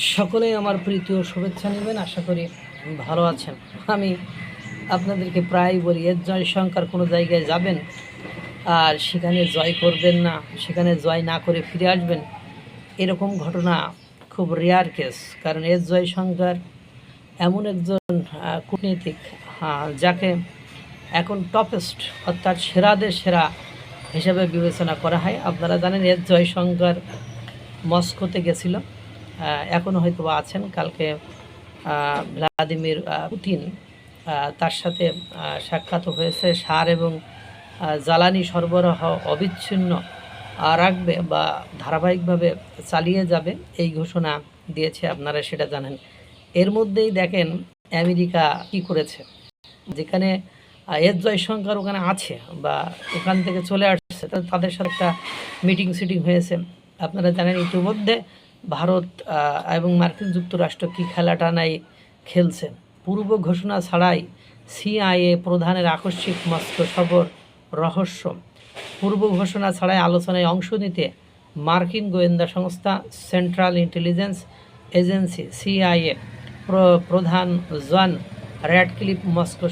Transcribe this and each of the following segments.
সকলেই আমার প্রীতি ও শুভেচ্ছা নেবেন। আশা করি ভালো আছেন। আমি আপনাদেরকে প্রায় বলি, এর জয়শঙ্কর কোনো জায়গায় যাবেন আর সেখানে জয় করবেন না, সেখানে জয় না করে ফিরে আসবেন, এরকম ঘটনা খুব রেয়ার কেস। কারণ এস জয়শঙ্কর এমন একজন কূটনীতিক যাকে এখন টপেস্ট অর্থাৎ সেরাদের সেরা হিসেবে বিবেচনা করা হয়। আপনারা জানেন এস জয়শঙ্কর মস্কোতে গেছিল, এখনও হয়তো আছেন। কালকে ভ্লাদিমির পুতিন তার সাথে সাক্ষাৎ হয়েছে। সার এবং জ্বালানি সরবরাহ অবিচ্ছিন্ন রাখবে বা ধারাবাহিকভাবে চালিয়ে যাবে, এই ঘোষণা দিয়েছে। আপনারা সেটা জানেন। এর মধ্যেই দেখেন আমেরিকা কি করেছে, যেখানে এস জয়শঙ্কর ওখানে আছে বা ওখান থেকে চলে আসছে, তাদের সাথে একটা মিটিং হয়েছে। আপনারা জানেন ইতিমধ্যে ভারত এবং মার্কিন যুক্তরাষ্ট্র কী খেলাটা নাই খেলছে। পূর্ব ঘোষণা ছাড়াই সিআইএ প্রধানের আকস্মিক মস্কো সফর রহস্য। পূর্ব ঘোষণা ছাড়াই আলোচনায় অংশ নিতে মার্কিন গোয়েন্দা সংস্থা সেন্ট্রাল ইন্টেলিজেন্স এজেন্সি সিআইএ প্রধান জন র্যাডক্লিফ মস্কো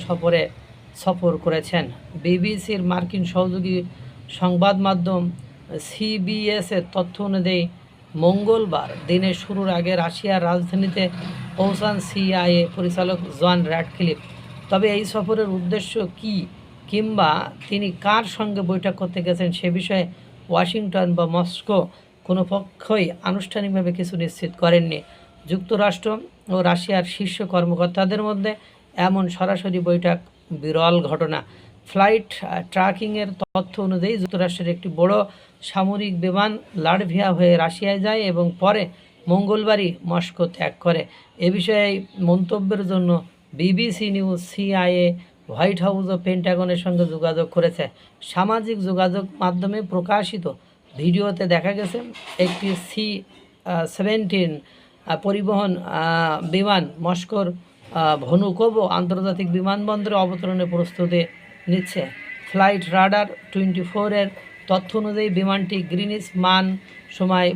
সফর করেছেন। বিবিসির মার্কিন সহযোগী সংবাদ মাধ্যম সিবিএসের তথ্য অনুযায়ী মঙ্গলবার দিনের শুরুর আগে রাশিয়ার রাজধানীতে পৌঁছান সিআইএ পরিচালক জন র্যাডক্লিফ। তবে এই সফরের উদ্দেশ্য কী কিংবা তিনি কার সঙ্গে বৈঠক করতে গেছেন সে বিষয়ে ওয়াশিংটন বা মস্কো কোনো পক্ষই আনুষ্ঠানিকভাবে কিছু নিশ্চিত করেননি। যুক্তরাষ্ট্র ও রাশিয়ার শীর্ষ কর্মকর্তাদের মধ্যে এমন সরাসরি বৈঠক বিরল ঘটনা। ফ্লাইট ট্র্যাকিংয়ের তথ্য অনুযায়ী যুক্তরাষ্ট্রের একটি বড় সামরিক বিমান লাটভিয়া হয়ে রাশিয়ায় যায় এবং পরে মঙ্গলবারই মস্কো ত্যাগ করে। এ বিষয়ে মন্তব্যের জন্য BBC news, CIA, White House ও পেন্টাগনের সঙ্গে যোগাযোগ করেছে। সামাজিক যোগাযোগ মাধ্যমে প্রকাশিত ভিডিওতে দেখা গেছে একটি C-17 পরিবহন বিমান মস্কোর ভনুকোভো আন্তর্জাতিক বিমানবন্দরে অবতরণের প্রস্তুতি নিচ্ছে। ফ্লাইট রাডার 24-এর তথ্য অনুযায়ী বিমানটি গ্রিনিচ মান সময়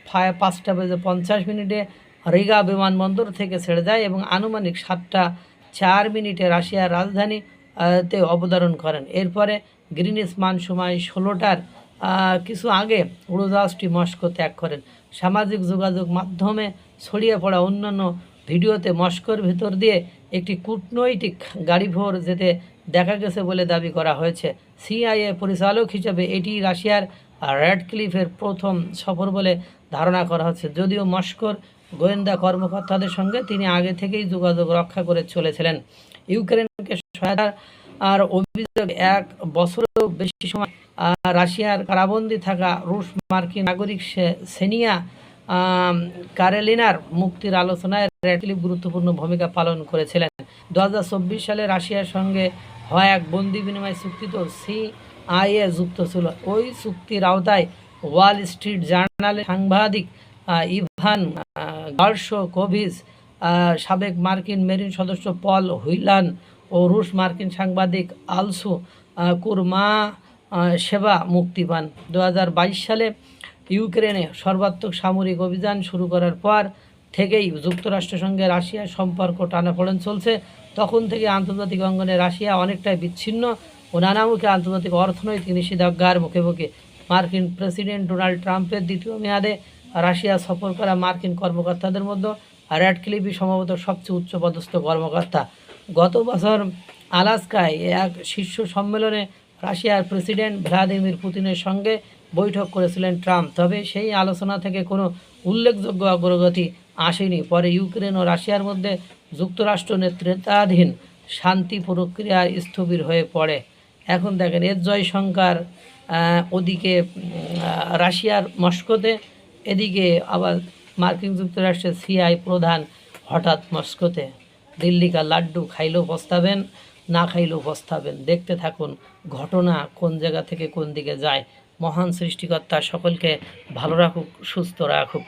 5:50 রিগা বিমানবন্দর থেকে ছেড়ে যায় এবং আনুমানিক 7:04 রাশিয়ার রাজধানীতে অবতরণ করেন। এরপরে গ্রিনিচ মান সময় 16টার কিছু আগে উড়োজাহাজটি মস্কো ত্যাগ করেন। সামাজিক যোগাযোগ মাধ্যমে ছড়িয়ে পড়া অন্যান্য ভিডিওতে মস্কোর ভেতর দিয়ে একটি কূটনৈতিক গাড়ি ভোর যেতে দেখা গেছে বলে দাবি করা হয়েছে। সিআইএ পরিচালক হিসেবে এটি রাশিয়ার র্যাডক্লিফের প্রথম সফর বলে ধারণা করা হচ্ছে, যদিও মস্কোর গোয়েন্দা কর্মকর্তাদের সঙ্গে তিনি আগে থেকেই যোগাযোগ রক্ষা করে চলেছিলেন। ইউক্রেনকে সহায়তা আর অভিযোগ 1 বছরেরও বেশি সময় রাশিয়ার কারাবন্দী থাকা রুশ মার্কিন নাগরিক সেনিয়া কারেলিনার মুক্তির আলোচনায় র্যাডক্লিফ গুরুত্বপূর্ণ ভূমিকা পালন করেছিলেন। 2024 সালে রাশিয়ার সঙ্গে হয় এক বন্দি বিনিময় চুক্তিতে সিআইএ যুক্ত ছিল। ওই চুক্তির আওতায় ওয়াল স্ট্রিট জার্নালের সাংবাদিক ইভান গার্শকোভিচ, সাবেক মার্কিন মেরিন সদস্য পল হুইলান ও রুশ মার্কিন সাংবাদিক আলসু কুরমাশেভা মুক্তি পান। 2022 সালে ইউক্রেনে সর্বাত্মক সামরিক অভিযান শুরু করার পর থেকেই যুক্তরাষ্ট্রের সঙ্গে রাশিয়ার সম্পর্ক টানাপোড়েন চলছে। তখন থেকে আন্তর্জাতিক অঙ্গনে রাশিয়া অনেকটাই বিচ্ছিন্ন ও নানামুখী আন্তর্জাতিক অর্থনৈতিক নিষেধাজ্ঞার মুখে। মার্কিন প্রেসিডেন্ট ডোনাল্ড ট্রাম্পের দ্বিতীয় মেয়াদে রাশিয়া সফর করা মার্কিন কর্মকর্তাদের মধ্যে র্যাডক্লিফই সম্ভবত সবচেয়ে উচ্চপদস্থ কর্মকর্তা। গত বছর আলাস্কায় এক শীর্ষ সম্মেলনে রাশিয়ার প্রেসিডেন্ট ভ্লাদিমির পুতিনের সঙ্গে বৈঠক করেছিলেন ট্রাম্প। তবে সেই আলোচনা থেকে কোনো উল্লেখযোগ্য অগ্রগতি আসেনি। পরে ইউক্রেন ও রাশিয়ার মধ্যে যুক্তরাষ্ট্র নেতৃত্বাধীন শান্তি প্রক্রিয়া স্থবির হয়ে পড়ে। এখন দেখেন এস জয়শঙ্কর ওদিকে রাশিয়ার মস্কোতে, এদিকে আবার মার্কিন যুক্তরাষ্ট্রের সিআই প্রধান হঠাৎ মস্কোতে। দিল্লি কা লাড্ডু খাইলেও পস্তাবেন, না খাইলেও পস্তাবেন। দেখতে থাকুন ঘটনা কোন জায়গা থেকে কোন দিকে যায়। মহান সৃষ্টিকর্তা সকলকে ভালো রাখুক, সুস্থ রাখুক।